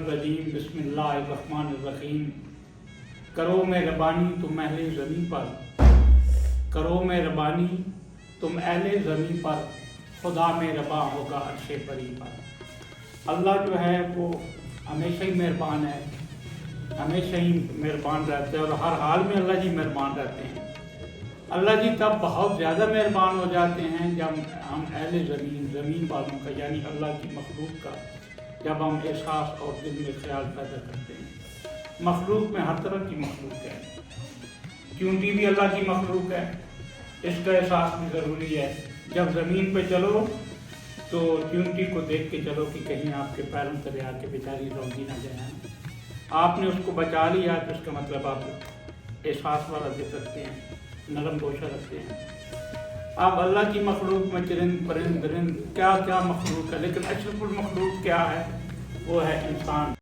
الرجیم بسم اللہ الرحمن الرحیم۔ کرو مہربانی تم اہل زمین پر، کرو مہربانی تم اہل زمین پر، خدا مہرباں ہوگا عرش بری پر۔ اللہ جو ہے وہ ہمیشہ ہی مہربان ہے، ہمیشہ ہی مہربان رہتے ہیں اور ہر حال میں اللہ جی مہربان رہتے ہیں۔ اللہ جی تب بہت زیادہ مہربان ہو جاتے ہیں جب ہم اہل زمین والوں کا یعنی اللہ کی مخلوق کا جب ہم احساس اور دل میں خیال پیدا کرتے ہیں۔ مخلوق میں ہر طرح کی مخلوق ہے، چونٹی بھی اللہ کی مخلوق ہے، اس کا احساس بھی ضروری ہے۔ جب زمین پہ چلو تو چونٹی کو دیکھ کے چلو کہ کہیں آپ کے پیروں تلے آ کے بیچاری روندی نہ جائے۔ آپ نے اس کو بچا لیا تو اس کا مطلب آپ احساس والا دل رکھتے ہیں، نرم گوشہ رکھتے ہیں۔ اب اللہ کی مخلوق میں چرند پرند درند کیا کیا مخلوق ہے، لیکن اشرف المخلوق کیا ہے؟ وہ ہے انسان۔